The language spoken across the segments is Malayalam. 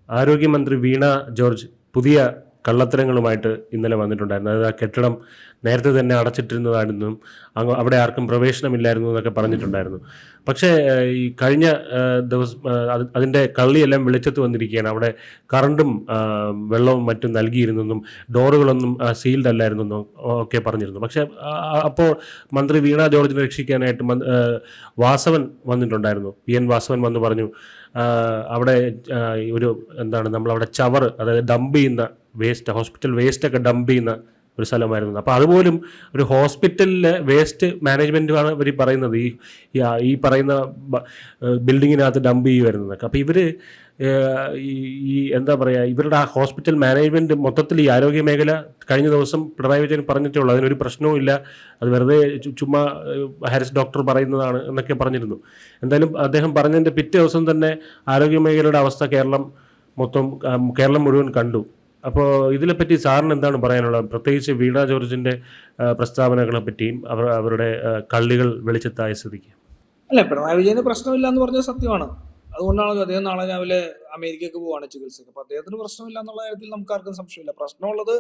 ആരോഗ്യമന്ത്രി വീണ ജോർജ് പുതിയ കള്ളത്തരങ്ങളുമായിട്ട് ഇന്നലെ വന്നിട്ടുണ്ടായിരുന്നു. അതായത് ആ കെട്ടിടം നേരത്തെ തന്നെ അടച്ചിട്ടിരുന്നതാണെന്നും അവിടെ ആർക്കും പ്രവേശനമില്ലായിരുന്നു എന്നൊക്കെ പറഞ്ഞിട്ടുണ്ടായിരുന്നു. പക്ഷേ ഈ കഴിഞ്ഞ ദിവസം അതിൻ്റെ കള്ളിയെല്ലാം വെളിച്ചത്ത് വന്നിരിക്കുകയാണ്. അവിടെ കറണ്ടും വെള്ളവും മറ്റും നൽകിയിരുന്നെന്നും ഡോറുകളൊന്നും സീൽഡ് അല്ലായിരുന്നെന്നും ഒക്കെ പറഞ്ഞിരുന്നു. പക്ഷേ അപ്പോൾ മന്ത്രി വീണ ജോർജിനെ രക്ഷിക്കാനായിട്ട് വാസവൻ വന്നിട്ടുണ്ടായിരുന്നു. PN വാസവൻ വന്ന് പറഞ്ഞു അവിടെ ഒരു നമ്മളവിടെ ചവർ, അതായത് ഡംപ് ചെയ്യുന്ന വേസ്റ്റ്, ഹോസ്പിറ്റൽ വേസ്റ്റൊക്കെ ഡംപ് ചെയ്യുന്ന ഒരു സ്ഥലമായിരുന്നു. അപ്പോൾ അതുപോലും ഒരു ഹോസ്പിറ്റലിലെ വേസ്റ്റ് മാനേജ്മെൻറ്റാണ് ഇവർ പറയുന്നത്, ഈ പറയുന്ന ബിൽഡിങ്ങിനകത്ത് ഡംപ് ചെയ്യുമായിരുന്നതൊക്കെ. അപ്പോൾ ഇവർ ഇവരുടെ ആ ഹോസ്പിറ്റൽ മാനേജ്മെൻറ്റ് മൊത്തത്തിൽ ഈ ആരോഗ്യ മേഖല കഴിഞ്ഞ ദിവസം പിണറായി വിജയൻ പറഞ്ഞിട്ടേ ഉള്ളൂ, അതിനൊരു പ്രശ്നവും ഇല്ല, അത് വെറുതെ ചുമ്മാ ഹാരിസ് ഡോക്ടർ പറയുന്നതാണ് എന്നൊക്കെ പറഞ്ഞിരുന്നു. എന്തായാലും അദ്ദേഹം പറഞ്ഞതിൻ്റെ പിറ്റേ ദിവസം തന്നെ ആരോഗ്യ മേഖലയുടെ അവസ്ഥ കേരളം മുഴുവൻ കണ്ടു. അപ്പോൾ ഇതിനെപ്പറ്റി സാറിന് എന്താണ് പറയാനുള്ളത്, പ്രത്യേകിച്ച് വീണ ജോർജിൻ്റെ പ്രസ്താവനകളെ പറ്റിയും അവരുടെ കള്ളികൾ വെളിച്ചത്തായ സ്ഥിതിക്ക്? അല്ല, പിണറായി വിജയന് പ്രശ്നമില്ല എന്ന് പറഞ്ഞത് സത്യമാണ്. അതുകൊണ്ടാണല്ലോ അദ്ദേഹം നാളെ രാവിലെ അമേരിക്കക്ക് പോവാണ് ചികിത്സയ്ക്ക്. അപ്പൊ അദ്ദേഹത്തിന് പ്രശ്നമില്ല എന്നുള്ള കാര്യത്തിൽ നമുക്ക് ആർക്കും സംശയമില്ല. പ്രശ്നമുള്ളത്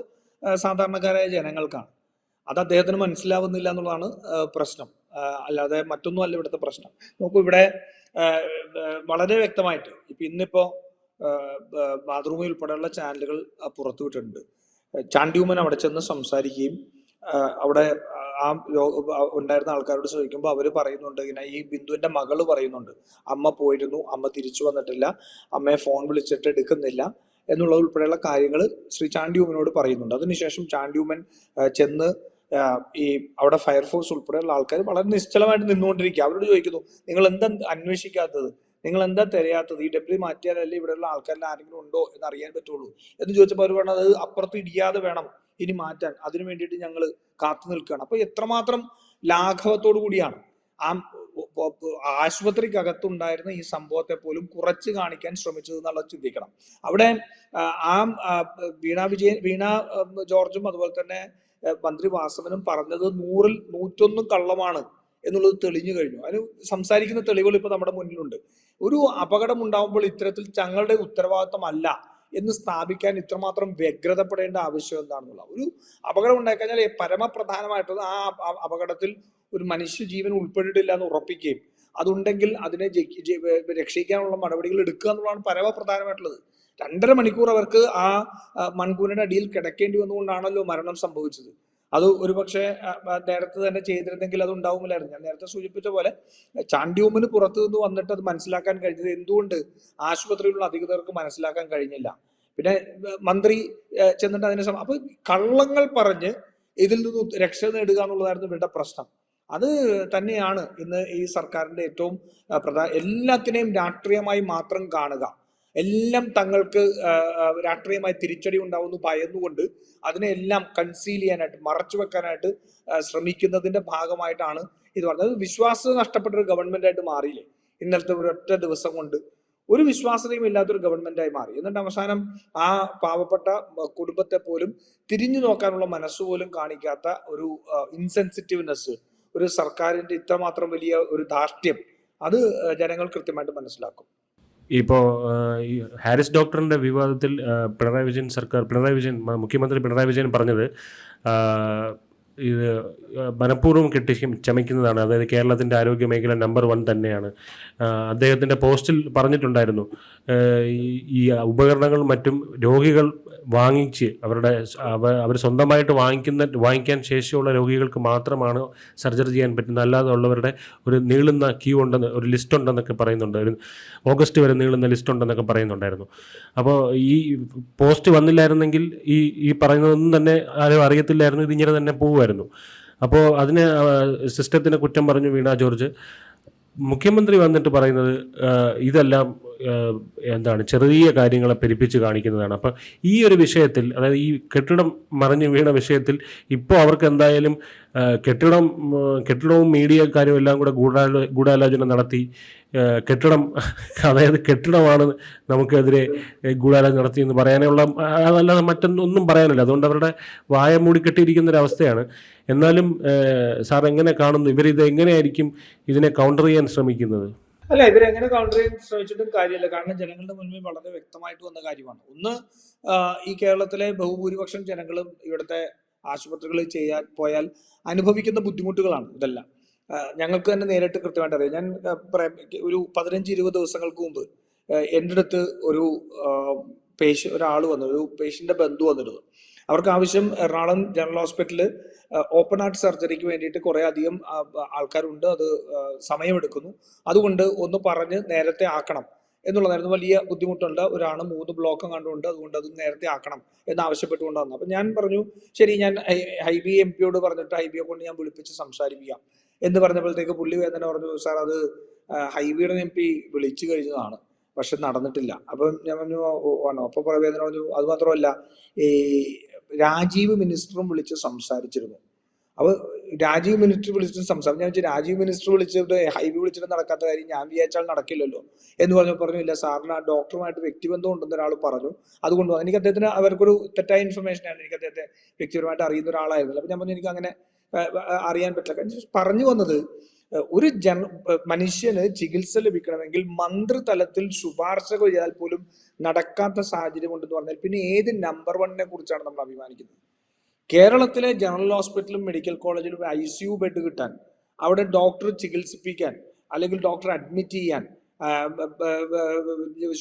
സാധാരണക്കാരായ ജനങ്ങൾക്കാണ്. അത് അദ്ദേഹത്തിന് മനസ്സിലാവുന്നില്ല എന്നുള്ളതാണ് പ്രശ്നം, അല്ലാതെ മറ്റൊന്നും അല്ല ഇവിടുത്തെ പ്രശ്നം. നോക്കൂ, ഇവിടെ വളരെ വ്യക്തമായിട്ട് ഇന്നിപ്പോ മാതൃഭൂമി ഉൾപ്പെടെയുള്ള ചാനലുകൾ പുറത്തുവിട്ടിട്ടുണ്ട്. ചാണ്ടി ഉമ്മൻ അവിടെ ചെന്ന് സംസാരിക്കുകയും അവിടെ ആ ഉണ്ടായിരുന്ന ആൾക്കാരോട് ചോദിക്കുമ്പോൾ അവർ പറയുന്നുണ്ട്, ഇങ്ങനെ ഈ ബിന്ദുവിന്റെ മകള് പറയുന്നുണ്ട്, അമ്മ പോയിരുന്നു, അമ്മ തിരിച്ചു വന്നിട്ടില്ല, അമ്മയെ ഫോൺ വിളിച്ചിട്ട് എടുക്കുന്നില്ല എന്നുള്ള ഉൾപ്പെടെയുള്ള കാര്യങ്ങൾ ശ്രീ ചാണ്ടി ഉമ്മനോട് പറയുന്നുണ്ട്. അതിനുശേഷം ചാണ്ടി ഉമ്മൻ ചെന്ന് ഈ അവിടെ ഫയർഫോഴ്സ് ഉൾപ്പെടെയുള്ള ആൾക്കാർ വളരെ നിശ്ചലമായിട്ട് നിന്നുകൊണ്ടിരിക്കുക. അവരോട് ചോദിക്കുന്നു, നിങ്ങൾ എന്താ അന്വേഷിക്കാത്തത്, നിങ്ങൾ എന്താ തിരയാത്തത്, ഈ ഡബ്ല്യു മാറ്റിയാലല്ലേ ഇവിടെയുള്ള ആൾക്കാരിൽ ആരെങ്കിലും ഉണ്ടോ എന്ന് അറിയാൻ പറ്റുള്ളൂ എന്ന് ചോദിച്ചപ്പോൾ അവർ പറഞ്ഞത്, അത് അപ്പുറത്ത് ഇടിയാതെ വേണം ഇനി മാറ്റാൻ, അതിനു വേണ്ടിയിട്ട് ഞങ്ങൾ കാത്തു നിൽക്കുകയാണ്. അപ്പൊ എത്രമാത്രം ലാഘവത്തോടു കൂടിയാണ് ആ ആശുപത്രിക്കകത്തുണ്ടായിരുന്ന ഈ സംഭവത്തെ പോലും കുറച്ച് കാണിക്കാൻ ശ്രമിച്ചത് എന്നുള്ളത് ചിന്തിക്കണം. അവിടെ വീണ ജോർജും അതുപോലെ തന്നെ മന്ത്രി വാസവനും പറഞ്ഞത് 100ൽ 101 കള്ളമാണ് എന്നുള്ളത് തെളിഞ്ഞു കഴിഞ്ഞു. അതിന് സംസാരിക്കുന്ന തെളിവുകൾ ഇപ്പൊ നമ്മുടെ മുന്നിലുണ്ട്. ഒരു അപകടം ഉണ്ടാകുമ്പോൾ ഇത്തരത്തിൽ തങ്ങളുടെ ഉത്തരവാദിത്വമല്ല എന്ന് സ്ഥാപിക്കാൻ ഇത്രമാത്രം വ്യഗ്രതപ്പെടേണ്ട ആവശ്യം എന്താണെന്നുള്ള, ഒരു അപകടം ഉണ്ടായിക്കഴിഞ്ഞാൽ പരമപ്രധാനമായിട്ടുള്ള ആ അപകടത്തിൽ ഒരു മനുഷ്യജീവൻ ഉൾപ്പെട്ടിട്ടില്ല എന്ന് ഉറപ്പിക്കുകയും അതുണ്ടെങ്കിൽ അതിനെ രക്ഷിക്കാനുള്ള നടപടികൾ എടുക്കുക എന്നുള്ളതാണ് പരമപ്രധാനമായിട്ടുള്ളത്. 2.5 മണിക്കൂർ അവർക്ക് ആ മൺകൂനയുടെ അടിയിൽ കിടക്കേണ്ടി വന്നുകൊണ്ടാണല്ലോ മരണം സംഭവിച്ചത്. അത് ഒരുപക്ഷെ നേരത്തെ തന്നെ ചെയ്തിരുന്നെങ്കിൽ അത് ഉണ്ടാവുമില്ലായിരുന്നു. ഞാൻ നേരത്തെ സൂചിപ്പിച്ച പോലെ ചാണ്ടി ഉമ്മന് പുറത്തു നിന്ന് വന്നിട്ട് അത് മനസ്സിലാക്കാൻ കഴിഞ്ഞത് എന്തുകൊണ്ട് ആശുപത്രിയിലുള്ള അധികൃതർക്ക് മനസ്സിലാക്കാൻ കഴിഞ്ഞില്ല. പിന്നെ മന്ത്രി ചെന്നിട്ട് അതിനെ അപ്പൊ കള്ളങ്ങൾ പറഞ്ഞ് ഇതിൽ നിന്ന് രക്ഷ നേടുക എന്നുള്ളതായിരുന്നു ഇവരുടെ പ്രശ്നം. അത് തന്നെയാണ് ഇന്ന് ഈ സർക്കാരിന്റെ ഏറ്റവും എല്ലാത്തിനെയും രാഷ്ട്രീയമായി മാത്രം കാണുക, എല്ലാം തങ്ങൾക്ക് രാഷ്ട്രീയമായി തിരിച്ചടി ഉണ്ടാവുന്നു ഭയന്നുകൊണ്ട് അതിനെല്ലാം കൺസീൽ ചെയ്യാനായിട്ട്, മറച്ചു വെക്കാനായിട്ട് ശ്രമിക്കുന്നതിന്റെ ഭാഗമായിട്ടാണ് ഇത് പറഞ്ഞത്. വിശ്വാസ്യത നഷ്ടപ്പെട്ട ഒരു ഗവൺമെന്റ് ആയിട്ട് മാറിയില്ലേ ഇന്നലത്തെ ഒരൊറ്റ ദിവസം കൊണ്ട്? ഒരു വിശ്വാസ്യതയും ഇല്ലാത്തൊരു ഗവൺമെന്റായി മാറി. എന്നിട്ട് അവസാനം ആ പാവപ്പെട്ട കുടുംബത്തെ പോലും തിരിഞ്ഞു നോക്കാനുള്ള മനസ്സുപോലും കാണിക്കാത്ത ഒരു ഇൻസെൻസിറ്റീവ്നെസ്, ഒരു സർക്കാരിന്റെ ഇത്രമാത്രം വലിയ ഒരു ധാർഷ്ട്യം, അത് ജനങ്ങൾ കൃത്യമായിട്ട് മനസ്സിലാക്കും. ഇപ്പോൾ ഈ ഹാരിസ് ഡോക്ടറിൻ്റെ വിവാദത്തിൽ മുഖ്യമന്ത്രി പിണറായി വിജയൻ പറഞ്ഞത് ഇത് മനഃപൂർവ്വം ചമയ്ക്കുന്നതാണ്. അതായത് കേരളത്തിൻ്റെ ആരോഗ്യ മേഖല നമ്പർ 1 തന്നെയാണ്. അദ്ദേഹത്തിൻ്റെ പോസ്റ്റിൽ പറഞ്ഞിട്ടുണ്ടായിരുന്നു, ഈ ഉപകരണങ്ങളും മറ്റും രോഗികൾ വാങ്ങിച്ച് അവർ സ്വന്തമായിട്ട് വാങ്ങിക്കാൻ ശേഷിയുള്ള രോഗികൾക്ക് മാത്രമാണ് സർജറി ചെയ്യാൻ പറ്റുന്നത്, അല്ലാതെ ഉള്ളവരുടെ ഒരു നീളുന്ന ക്യൂ ഉണ്ടെന്ന്, ഒരു ലിസ്റ്റ് ഉണ്ടെന്നൊക്കെ പറയുന്നുണ്ട്. ഓഗസ്റ്റ് വരെ നീളുന്ന ലിസ്റ്റ് ഉണ്ടെന്നൊക്കെ പറയുന്നുണ്ടായിരുന്നു. അപ്പോൾ ഈ പോസ്റ്റ് വന്നില്ലായിരുന്നെങ്കിൽ ഈ പറയുന്നതൊന്നും തന്നെ ആരും അറിയത്തില്ലായിരുന്നു, ഇതിങ്ങനെ തന്നെ പോകുമായിരുന്നു. അപ്പോൾ അതിന് സിസ്റ്റത്തിനെ കുറ്റം പറഞ്ഞു വീണ ജോർജ്. മുഖ്യമന്ത്രി വന്നിട്ട് പറയുന്നത് ഇതെല്ലാം ചെറിയ കാര്യങ്ങളെ പെരുപ്പിച്ച് കാണിക്കുന്നതാണ്. അപ്പം ഈ ഒരു വിഷയത്തിൽ, അതായത് ഈ കെട്ടിടം മറിഞ്ഞു വീണ വിഷയത്തിൽ ഇപ്പോൾ അവർക്ക് എന്തായാലും കെട്ടിടവും മീഡിയക്കാരും എല്ലാം കൂടെ ഗൂഢാലോചന നടത്തി കെട്ടിടമാണ് നമുക്കെതിരെ ഗൂഢാലോചന നടത്തി എന്ന് പറയാനുള്ള, അതല്ലാതെ മറ്റൊന്നും പറയാനില്ല. അതുകൊണ്ട് അവരുടെ വായ മൂടിക്കെട്ടിയിരിക്കുന്ന ഒരു അവസ്ഥയാണ്. എന്നാലും സാർ എങ്ങനെ കാണുന്നു, ഇവരിത് എങ്ങനെയായിരിക്കും ഇതിനെ കൗണ്ടർ ചെയ്യാൻ ശ്രമിക്കുന്നത്? അല്ല, ഇവരെങ്ങനെ കൗണ്ടർ ചെയ്യാൻ ശ്രമിച്ചിട്ടും കാര്യമില്ല. കാരണം ജനങ്ങളുടെ മുന്നിൽ വളരെ വ്യക്തമായിട്ട് വന്ന കാര്യമാണ്. ഒന്ന്, ഈ കേരളത്തിലെ ബഹുഭൂരിപക്ഷം ജനങ്ങളും ഇവിടുത്തെ ആശുപത്രികളിൽ ചെയ്യാൻ പോയാൽ അനുഭവിക്കുന്ന ബുദ്ധിമുട്ടുകളാണ് ഇതെല്ലാം. ഞങ്ങൾക്ക് തന്നെ നേരിട്ട് കൃത്യമായിട്ട് അറിയാം. ഞാൻ ഒരു 15-20 ദിവസങ്ങൾക്ക് മുമ്പ് എൻ്റെ അടുത്ത് ഒരു ഒരാൾ വന്നു, ഒരു പേഷ്യൻ്റെ ബന്ധു വന്നിരുന്നു. അവർക്ക് ആവശ്യം എറണാകുളം ജനറൽ ഹോസ്പിറ്റലിൽ ഓപ്പൺ ഹാർട്ട് സർജറിക്ക് വേണ്ടിയിട്ട് കുറേ അധികം ആൾക്കാരുണ്ട്, അത് സമയമെടുക്കുന്നു, അതുകൊണ്ട് ഒന്ന് പറഞ്ഞ് നേരത്തെ ആക്കണം എന്നുള്ളതായിരുന്നു. വലിയ ബുദ്ധിമുട്ടുണ്ട്, ഒരാണ് 3 ബ്ലോക്കും കണ്ടുകൊണ്ട്, അതുകൊണ്ട് അത് നേരത്തെ ആക്കണം എന്നാവശ്യപ്പെട്ടുകൊണ്ട് വന്നു. അപ്പം ഞാൻ പറഞ്ഞു ശരി, ഞാൻ ഹൈബി MP പറഞ്ഞിട്ട് ഹൈബിയെ കൊണ്ട് ഞാൻ വിളിപ്പിച്ച് സംസാരിപ്പിക്കാം എന്ന് പറഞ്ഞപ്പോഴത്തേക്ക് പുള്ളി വേദന പറഞ്ഞു, സാർ അത് ഹൈബിയുടെ MP വിളിച്ചു കഴിഞ്ഞതാണ്, പക്ഷെ നടന്നിട്ടില്ല. അപ്പം ഞാൻ പറഞ്ഞു ആണോ? അപ്പൊ വേദന പറഞ്ഞു അത് മാത്രമല്ല, ഈ രാജീവ് മിനിസ്റ്ററും വിളിച്ച് സംസാരിച്ചിരുന്നു. അപ്പൊ രാജീവ് മിനിസ്റ്റർ വിളിച്ചിട്ട് സംസാരിച്ചു. ഞാൻ വെച്ചാൽ രാജീവ് മിനിസ്റ്റർ വിളിച്ചിട്ട് ഹൈബി വിളിച്ചിട്ട് നടക്കാത്ത കാര്യം ഞാൻ വിചാരിച്ചാൽ നടക്കില്ലല്ലോ എന്ന് പറഞ്ഞു. ഇല്ല സാറിന് ആ ഡോക്ടറുമായിട്ട് വ്യക്തിബന്ധം ഉണ്ടെന്ന് ഒരാൾ പറഞ്ഞു, അതുകൊണ്ട് എനിക്ക് അദ്ദേഹത്തിന് അവർക്കൊരു തെറ്റായ ഇൻഫർമേഷനാണ്, എനിക്ക് അദ്ദേഹത്തെ വ്യക്തിപരമായിട്ട് അറിയുന്ന ഒരാളായിരുന്നില്ല. അപ്പൊ ഞാൻ പറഞ്ഞു എനിക്ക് അങ്ങനെ അറിയാൻ പറ്റില്ല. പറഞ്ഞു വന്നത്, ഒരു മനുഷ്യന് ചികിത്സ ലഭിക്കണമെങ്കിൽ മന്ത്രിതലത്തിൽ ശുപാർശകൾ ചെയ്താൽ പോലും നടക്കാത്ത സാഹചര്യം ഉണ്ടെന്ന് പറഞ്ഞാൽ പിന്നെ ഏത് നമ്പർ 1-നെ കുറിച്ചാണ് നമ്മൾ അഭിമാനിക്കുന്നത്? കേരളത്തിലെ ജനറൽ ഹോസ്പിറ്റലും മെഡിക്കൽ കോളേജിലും ICU ബെഡ് കിട്ടാൻ, അവിടെ ഡോക്ടർ ചികിത്സിപ്പിക്കാൻ അല്ലെങ്കിൽ ഡോക്ടർ അഡ്മിറ്റ് ചെയ്യാൻ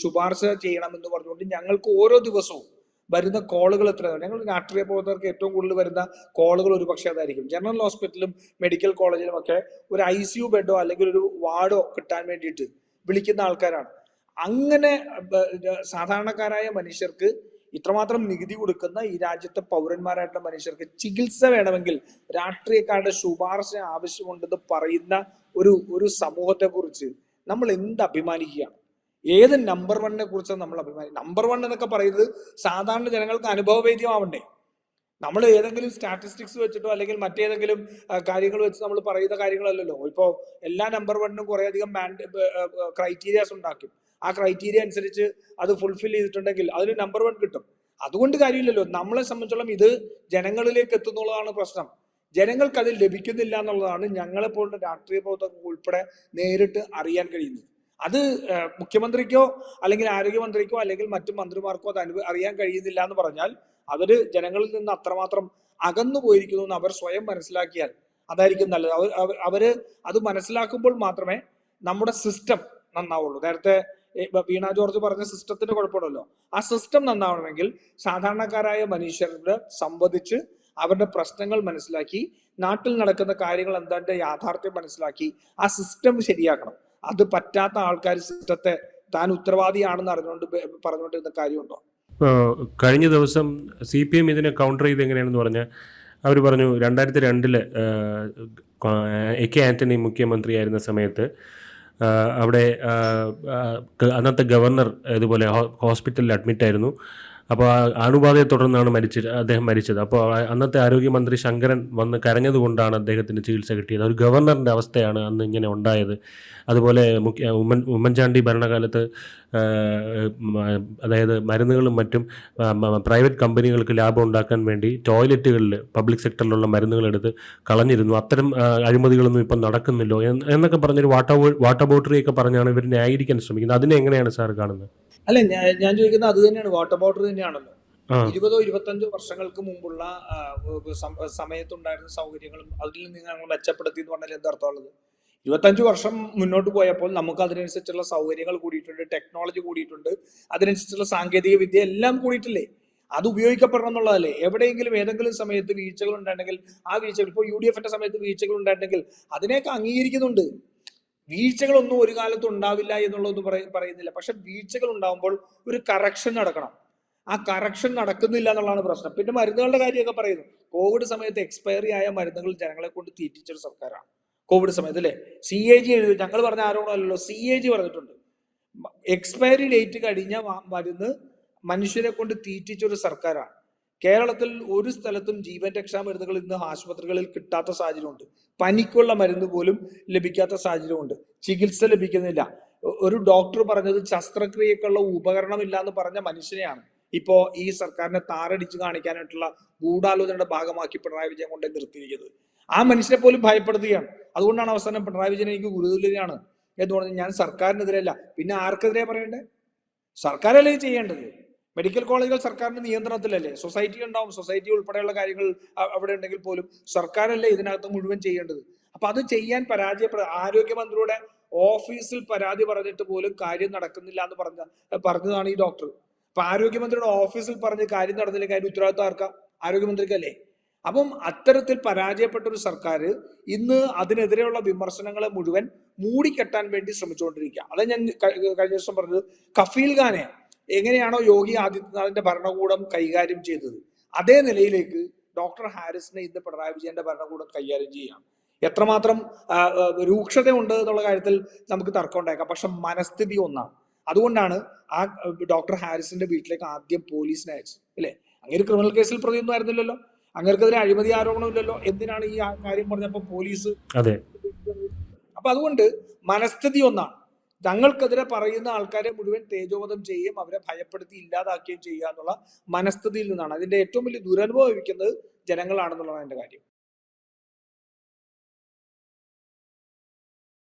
ശുപാർശ ചെയ്യണമെന്ന് പറഞ്ഞുകൊണ്ട് ഞങ്ങൾക്ക് ഓരോ ദിവസവും വരുന്ന കോളുകൾ എത്രയാണ്? ഞങ്ങൾ രാഷ്ട്രീയ പ്രവർത്തകർക്ക് ഏറ്റവും കൂടുതൽ വരുന്ന കോളുകൾ ഒരു പക്ഷേ അതായിരിക്കും. ജനറൽ ഹോസ്പിറ്റലും മെഡിക്കൽ കോളേജിലും ഒക്കെ ഒരു ICU ബെഡോ അല്ലെങ്കിൽ ഒരു വാർഡോ കിട്ടാൻ വേണ്ടിയിട്ട് വിളിക്കുന്ന ആൾക്കാരാണ്. അങ്ങനെ സാധാരണക്കാരായ മനുഷ്യർക്ക്, ഇത്രമാത്രം നികുതി കൊടുക്കുന്ന ഈ രാജ്യത്തെ പൗരന്മാരായിട്ടുള്ള മനുഷ്യർക്ക് ചികിത്സ വേണമെങ്കിൽ രാഷ്ട്രീയക്കാരുടെ ശുപാർശ ആവശ്യമുണ്ടെന്ന് പറയുന്ന ഒരു സമൂഹത്തെ കുറിച്ച് നമ്മൾ എന്ത് അഭിമാനിക്കുകയാണ്? ഏത് നമ്പർ 1-നെ കുറിച്ചാണ് നമ്മൾ അഭിമാനിക്കുന്നത്? നമ്പർ 1 എന്നൊക്കെ പറയുന്നത് സാധാരണ ജനങ്ങൾക്ക് അനുഭവവേദ്യമാവണ്ടേ? നമ്മൾ ഏതെങ്കിലും സ്റ്റാറ്റിസ്റ്റിക്സ് വെച്ചിട്ടോ അല്ലെങ്കിൽ മറ്റേതെങ്കിലും കാര്യങ്ങൾ വെച്ച് നമ്മൾ പറയുന്ന കാര്യങ്ങളല്ലല്ലോ. ഇപ്പോൾ എല്ലാ നമ്പർ 1-നും കുറേ അധികം ക്രൈറ്റീരിയാസ് ഉണ്ടാക്കും. ആ ക്രൈറ്റീരിയ അനുസരിച്ച് അത് ഫുൾഫിൽ ചെയ്തിട്ടുണ്ടെങ്കിൽ അതിന് നമ്പർ 1 കിട്ടും. അതുകൊണ്ട് കാര്യമില്ലല്ലോ. നമ്മളെ സംബന്ധിച്ചോളം ഇത് ജനങ്ങളിലേക്ക് എത്തുന്നുള്ളതാണ് പ്രശ്നം. ജനങ്ങൾക്ക് അത് ലഭിക്കുന്നില്ല എന്നുള്ളതാണ് ഞങ്ങളെപ്പോലുള്ള രാഷ്ട്രീയ പ്രവർത്തകർക്ക് ഉൾപ്പെടെ നേരിട്ട് അറിയാൻ കഴിയുന്നത്. അത് മുഖ്യമന്ത്രിക്കോ അല്ലെങ്കിൽ ആരോഗ്യമന്ത്രിക്കോ അല്ലെങ്കിൽ മറ്റു മന്ത്രിമാർക്കോ അത് അറിയാൻ കഴിയുന്നില്ല എന്ന് പറഞ്ഞാൽ അവര് ജനങ്ങളിൽ നിന്ന് അത്രമാത്രം അകന്നു പോയിരിക്കുന്നു എന്ന് അവർ സ്വയം മനസ്സിലാക്കിയാൽ അതായിരിക്കും നല്ലത്. അവര് അത് മനസ്സിലാക്കുമ്പോൾ മാത്രമേ നമ്മുടെ സിസ്റ്റം നന്നാവുള്ളൂ. നേരത്തെ വീണ ജോർജ് പറഞ്ഞ സിസ്റ്റത്തിന്റെ കുഴപ്പമുണ്ടല്ലോ, ആ സിസ്റ്റം നന്നാവണമെങ്കിൽ സാധാരണക്കാരായ മനുഷ്യരുടെ സംവദിച്ച് അവരുടെ പ്രശ്നങ്ങൾ മനസ്സിലാക്കി, നാട്ടിൽ നടക്കുന്ന കാര്യങ്ങൾ എന്താണ്ട് യാഥാർത്ഥ്യം മനസ്സിലാക്കി ആ സിസ്റ്റം ശരിയാക്കണം. അത് പറ്റാത്ത ആൾക്കാർ സിസ്റ്റത്തെ താൻ ഉത്തരവാദിയാണെന്ന് പറഞ്ഞുകൊണ്ടിരുന്ന കാര്യമുണ്ടോ? കഴിഞ്ഞ ദിവസം CPM ഇതിനെ കൗണ്ടർ ചെയ്ത് എങ്ങനെയാണെന്ന് പറഞ്ഞാൽ അവർ പറഞ്ഞു 2002 AK ആന്റണി മുഖ്യമന്ത്രിയായിരുന്ന സമയത്ത് അവിടെ അന്നത്തെ ഗവർണർ ഇതുപോലെ ഹോസ്പിറ്റലിൽ അഡ്മിറ്റായിരുന്നു. അപ്പോൾ അണുബാധയെ തുടർന്നാണ് അദ്ദേഹം മരിച്ചത്. അപ്പോൾ അന്നത്തെ ആരോഗ്യമന്ത്രി ശങ്കരൻ വന്ന് കരഞ്ഞതുകൊണ്ടാണ് അദ്ദേഹത്തിന് ചികിത്സ കിട്ടിയത്. ഒരു ഗവർണറിൻ്റെ അവസ്ഥയാണ് അന്ന് ഇങ്ങനെ ഉണ്ടായത്. അതുപോലെ ഉമ്മൻചാണ്ടി ഭരണകാലത്ത് അതായത് മരുന്നുകളും മറ്റും പ്രൈവറ്റ് കമ്പനികൾക്ക് ലാഭം ഉണ്ടാക്കാൻ വേണ്ടി ടോയ്ലറ്റുകളിൽ പബ്ലിക് സെക്ടറിലുള്ള മരുന്നുകൾ എടുത്ത് കളഞ്ഞിരുന്നു. അത്തരം അഴിമതികളൊന്നും ഇപ്പം നടക്കുന്നില്ലോ എന്നൊക്കെ പറഞ്ഞൊരു വാട്ടർ ബോട്ടറിയൊക്കെ പറഞ്ഞാണ് ഇവർ ന്യായീകരിക്കാൻ ശ്രമിക്കുന്നത്. അതിനെ എങ്ങനെയാണ് സാർ കാണുന്നത്? അല്ല, ഞാൻ ചോദിക്കുന്നത് അത് തന്നെയാണ്. വാട്ടർ ബോട്ടർ തന്നെയാണല്ലോ. 20-25 വർഷങ്ങൾക്ക് മുമ്പുള്ള സമയത്തുണ്ടായിരുന്ന സൗകര്യങ്ങളും അതിൽ നിന്ന് ഞങ്ങൾ മെച്ചപ്പെടുത്തി എന്ന് പറഞ്ഞാൽ എന്താ അർത്ഥമുള്ളത്? 25 വർഷം മുന്നോട്ട് പോയപ്പോൾ നമുക്ക് അതിനനുസരിച്ചുള്ള സൗകര്യങ്ങൾ കൂടിയിട്ടുണ്ട്, ടെക്നോളജി കൂടിയിട്ടുണ്ട്, അതിനനുസരിച്ചുള്ള സാങ്കേതിക വിദ്യ എല്ലാം കൂടിയിട്ടില്ലേ? അത് ഉപയോഗിക്കപ്പെടണം എന്നുള്ളതല്ലേ? എവിടെയെങ്കിലും ഏതെങ്കിലും സമയത്ത് വീഴ്ചകൾ ഉണ്ടായിട്ടുണ്ടെങ്കിൽ ആ വീഴ്ചകൾ, ഇപ്പോൾ UDF-ന്റെ സമയത്ത് വീഴ്ചകൾ ഉണ്ടായിട്ടുണ്ടെങ്കിൽ അതിനെയൊക്കെ അംഗീകരിക്കുന്നുണ്ട്. വീഴ്ചകളൊന്നും ഒരു കാലത്തും ഉണ്ടാവില്ല എന്നുള്ളതൊന്നും പറയുന്നില്ല. പക്ഷെ വീഴ്ചകൾ ഉണ്ടാകുമ്പോൾ ഒരു കറക്ഷൻ നടക്കണം. ആ കറക്ഷൻ നടക്കുന്നില്ല എന്നുള്ളതാണ് പ്രശ്നം. പിന്നെ മരുന്നുകളുടെ കാര്യമൊക്കെ പറയുന്നു. കോവിഡ് സമയത്ത് എക്സ്പയറി ആയ മരുന്നുകൾ ജനങ്ങളെ കൊണ്ട് തീറ്റിച്ചൊരു സർക്കാരാണ് കോവിഡ് സമയത്ത്, അല്ലേ? CAG എഴുതി, ഞങ്ങൾ പറഞ്ഞ ആരോപണമല്ലല്ലോ, CAG പറഞ്ഞിട്ടുണ്ട്. എക്സ്പയറി ഡേറ്റ് കഴിഞ്ഞ മരുന്ന് മനുഷ്യരെ കൊണ്ട് തീറ്റിച്ചൊരു സർക്കാരാണ്. കേരളത്തിൽ ഒരു സ്ഥലത്തും ജീവൻ രക്ഷാ മരുന്നുകൾ ഇന്ന് ആശുപത്രികളിൽ കിട്ടാത്ത സാഹചര്യമുണ്ട്. പനിക്കുള്ള മരുന്ന് പോലും ലഭിക്കാത്ത സാഹചര്യമുണ്ട്. ചികിത്സ ലഭിക്കുന്നില്ല. ഒരു ഡോക്ടർ പറഞ്ഞത് ശസ്ത്രക്രിയക്കുള്ള ഉപകരണം ഇല്ല എന്ന് പറഞ്ഞ മനുഷ്യനെയാണ് ഇപ്പോ ഈ സർക്കാരിനെ താറടിച്ച് കാണിക്കാനായിട്ടുള്ള ഗൂഢാലോചനയുടെ ഭാഗമാക്കി പിണറായി വിജയൻ കൊണ്ടേ നിർത്തിയിരിക്കുന്നത്. ആ മനുഷ്യനെ പോലും ഭയപ്പെടുത്തുകയാണ്. അതുകൊണ്ടാണ് അവസാനം പിണറായി വിജയൻ എനിക്ക് ഗുരുതുല്യനാണ്, എന്ന് പറഞ്ഞാൽ ഞാൻ സർക്കാരിനെതിരെയല്ല, പിന്നെ ആർക്കെതിരെ പറയണ്ടേ? സർക്കാരല്ലേ ഇത് ചെയ്യേണ്ടത്? മെഡിക്കൽ കോളേജുകൾ സർക്കാരിന്റെ നിയന്ത്രണത്തിലല്ലേ? സൊസൈറ്റി ഉണ്ടാവും, സൊസൈറ്റി ഉൾപ്പെടെയുള്ള കാര്യങ്ങൾ അവിടെ ഉണ്ടെങ്കിൽ പോലും സർക്കാരല്ലേ ഇതിനകത്ത് മുഴുവൻ ചെയ്യേണ്ടത്. അപ്പൊ അത് ചെയ്യാൻ ആരോഗ്യമന്ത്രിയുടെ ഓഫീസിൽ പരാതി പറഞ്ഞിട്ട് പോലും കാര്യം നടക്കുന്നില്ല എന്ന് പറഞ്ഞതാണ് ഈ ഡോക്ടർ. അപ്പൊ ആരോഗ്യമന്ത്രിയുടെ ഓഫീസിൽ പറഞ്ഞ് കാര്യം നടന്നില്ലെങ്കിൽ അതിന്റെ ഉത്തരവാദിത്വം ആർക്കാ? ആരോഗ്യമന്ത്രിക്കല്ലേ? അപ്പം അത്തരത്തിൽ പരാജയപ്പെട്ട ഒരു സർക്കാർ ഇന്ന് അതിനെതിരെയുള്ള വിമർശനങ്ങളെ മുഴുവൻ മൂടിക്കെട്ടാൻ വേണ്ടി ശ്രമിച്ചുകൊണ്ടിരിക്കുക. അതാ ഞാൻ കഴിഞ്ഞ ദിവസം പറഞ്ഞത്. കഫീൽ ഖാനെ എങ്ങനെയാണോ യോഗി ആദിത്യനാഥിന്റെ ഭരണകൂടം കൈകാര്യം ചെയ്തത്, അതേ നിലയിലേക്ക് ഡോക്ടർ ഹാരിസിനെ ഇന്ന് പിണറായി വിജയന്റെ ഭരണകൂടം കൈകാര്യം ചെയ്യുകയാണ്. എത്രമാത്രം രൂക്ഷത ഉണ്ട് എന്നുള്ള കാര്യത്തിൽ നമുക്ക് തർക്കം ഉണ്ടായേക്കാം, പക്ഷെ മനസ്ഥിതി ഒന്നാണ്. അതുകൊണ്ടാണ് ആ ഡോക്ടർ ഹാരിസിന്റെ വീട്ടിലേക്ക് ആദ്യം പോലീസിനെ അയച്ചത്, അല്ലെ? അങ്ങനെ ക്രിമിനൽ കേസിൽ പ്രതിയൊന്നും ആയിരുന്നില്ലല്ലോ, അങ്ങനെക്കെതിരെ അഴിമതി ആരോപണമില്ലല്ലോ. എന്തിനാണ് ഈ കാര്യം പറഞ്ഞപ്പോൾ പോലീസ്? അതെ. അപ്പൊ അതുകൊണ്ട് മനസ്ഥിതി ഒന്നാണ്. തങ്ങൾക്കെതിരെ പറയുന്ന ആൾക്കാരെ മുഴുവൻ തേജോവധം ചെയ്യുകയും അവരെ ഭയപ്പെടുത്തി ഇല്ലാതാക്കുകയും ചെയ്യുക എന്നുള്ള മനസ്ഥിതിയിൽ നിന്നാണ്. അതിന്റെ ഏറ്റവും വലിയ ദുരനുഭവിക്കുന്നത് ജനങ്ങളാണെന്നുള്ളതാണ് എന്റെ കാര്യം.